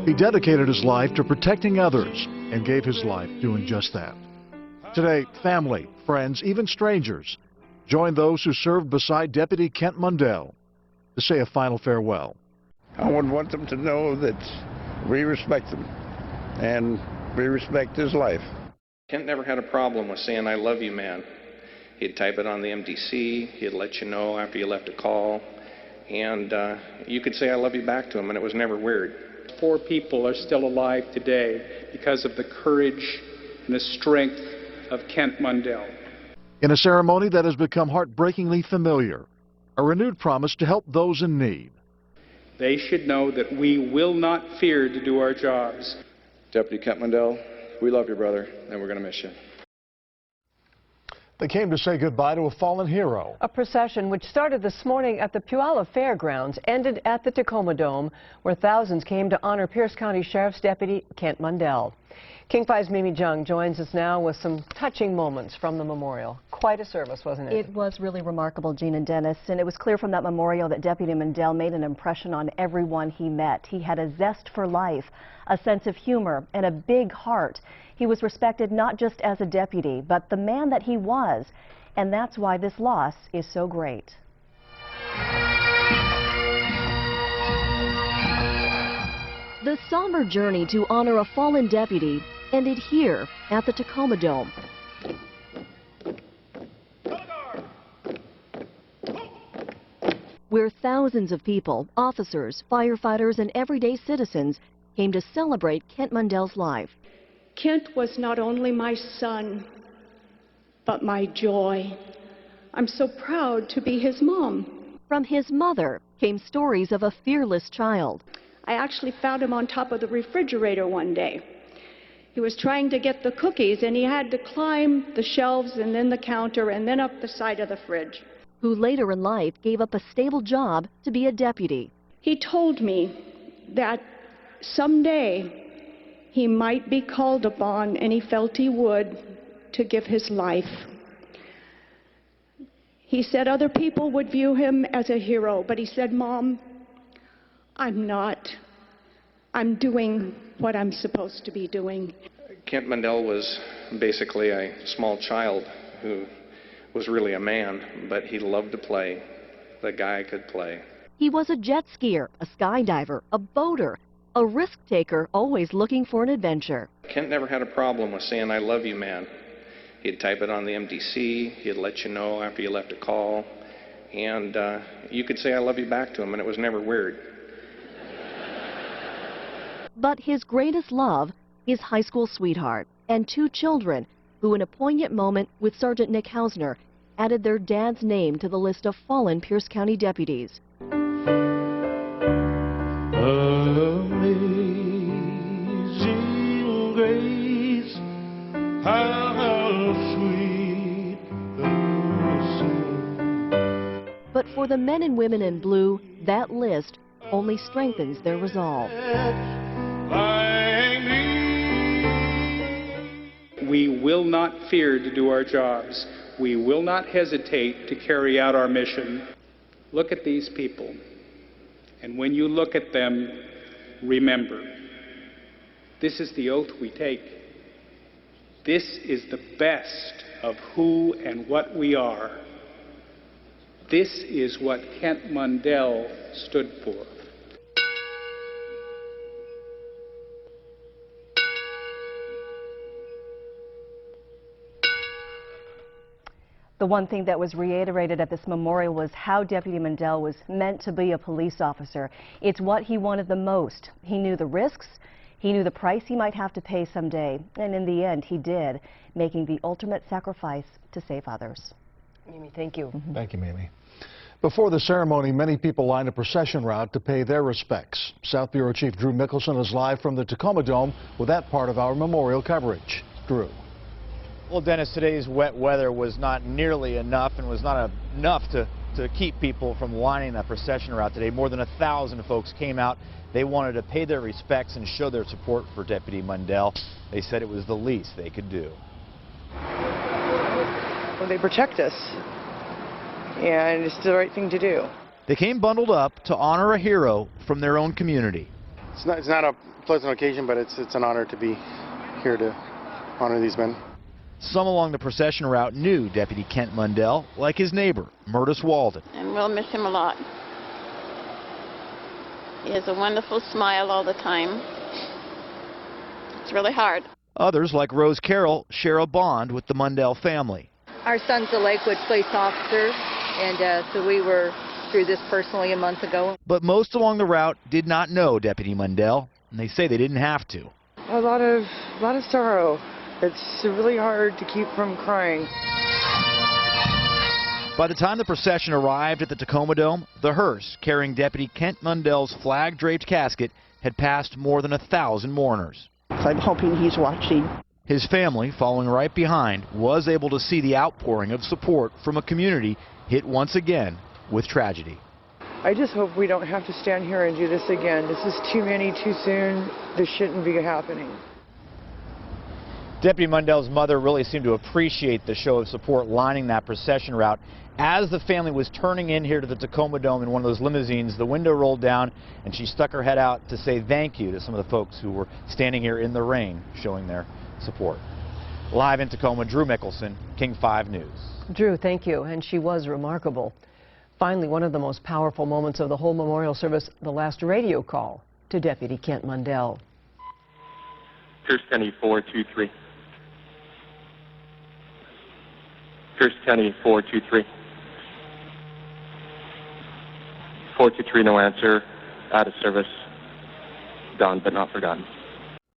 He dedicated his life to protecting others and gave his life doing just that. Today, family, friends, even strangers join those who served beside Deputy Kent Mundell to say a final farewell. I would want them to know that we respect them and we respect his life. Kent never had a problem with saying, "I love you, man." He'd type it on the MDC, he'd let you know after you left a call, and you could say, "I love you" back to him, and it was never weird. 4 people are still alive today because of the courage and the strength of Kent Mundell. In a ceremony that has become heartbreakingly familiar, a renewed promise to help those in need. They should know that we will not fear to do our jobs. Deputy Kent Mundell, we love you, brother, and we're going to miss you. They came to say goodbye to a fallen hero. A procession which started this morning at the Puyallup Fairgrounds ended at the Tacoma Dome, where thousands came to honor Pierce County Sheriff's Deputy Kent Mundell. King 5's Mimi Jung joins us now with some touching moments from the memorial. Quite a service, wasn't it? It was really remarkable, Jean and Dennis, and it was clear from that memorial that Deputy Mundell made an impression on everyone he met. He had a zest for life, a sense of humor, and a big heart. He was respected not just as a deputy, but the man that he was, and that's why this loss is so great. The somber journey to honor a fallen deputy ended here at the Tacoma Dome. Where thousands of people, officers, firefighters, and everyday citizens came to celebrate Kent Mundell's life. Kent was not only my son, but my joy. I'm so proud to be his mom. From his mother came stories of a fearless child. I actually found him on top of the refrigerator one day. He was trying to get the cookies, and he had to climb the shelves and then the counter and then up the side of the fridge. Who later in life gave up a stable job to be a deputy. He told me that someday he might be called upon, and he felt he would, to give his life. He said other people would view him as a hero, but he said, "Mom, I'm not. I'm doing what I'm supposed to be doing." Kent Mundell was basically a small child who was really a man, but he loved to play. The guy could play. He was a jet skier, a skydiver, a boater, a risk taker, always looking for an adventure. Kent never had a problem with saying, "I love you, man." He'd type it on the MDC, he'd let you know after you left a call, and you could say, "I love you" back to him, and it was never weird. But his greatest love, his high school sweetheart, and 2 children, who in a poignant moment with Sergeant Nick Hausner, added their dad's name to the list of fallen Pierce County deputies. Amazing grace, how sweet the sound. But for the men and women in blue, that list only strengthens their resolve. We will not fear to do our jobs. We will not hesitate to carry out our mission. Look at these people, and when you look at them, remember, this is the oath we take. This is the best of who and what we are. This is what Kent Mundell stood for. The one thing that was reiterated at this memorial was how Deputy Mundell was meant to be a police officer. It's what he wanted the most. He knew the risks, he knew the price he might have to pay someday, and in the end he did, making the ultimate sacrifice to save others. Mimi, thank you. Thank you, Mimi. Before the ceremony, many people lined a procession route to pay their respects. South Bureau Chief Drew Mickelson is live from the Tacoma Dome with that part of our memorial coverage. Drew. Well, Dennis, today's wet weather was not nearly enough and was not enough to keep people from lining that procession route today. More than 1,000 folks came out. They wanted to pay their respects and show their support for Deputy Mundell. They said it was the least they could do. Well, they protect us, and it's the right thing to do. They came bundled up to honor a hero from their own community. It's not a pleasant occasion, but it's an honor to be here to honor these men. Some along the procession route knew Deputy Kent Mundell, like his neighbor, Murtis Walden. And we'll miss him a lot. He has a wonderful smile all the time. It's really hard. Others, like Rose Carroll, share a bond with the Mundell family. Our son's a Lakewood police officer, and so we were through this personally a month ago. But most along the route did not know Deputy Mundell, and they say they didn't have to. A lot of sorrow. It's really hard to keep from crying. By the time the procession arrived at the Tacoma Dome, the hearse carrying Deputy Kent Mundell's flag-draped casket had passed more than 1,000 mourners. I'm hoping he's watching. His family, following right behind, was able to see the outpouring of support from a community hit once again with tragedy. I just hope we don't have to stand here and do this again. This is too many, too soon. This shouldn't be happening. Deputy Mundell's mother really seemed to appreciate the show of support lining that procession route. As the family was turning in here to the Tacoma Dome in one of those limousines, the window rolled down and she stuck her head out to say thank you to some of the folks who were standing here in the rain showing their support. Live in Tacoma, Drew Mickelson, King 5 News. Drew, thank you. And she was remarkable. Finally, one of the most powerful moments of the whole memorial service, the last radio call to Deputy Kent Mundell. Pierce Tenney 423. Pierce Tenney 423. 423, no answer. Out of service. Done but not forgotten.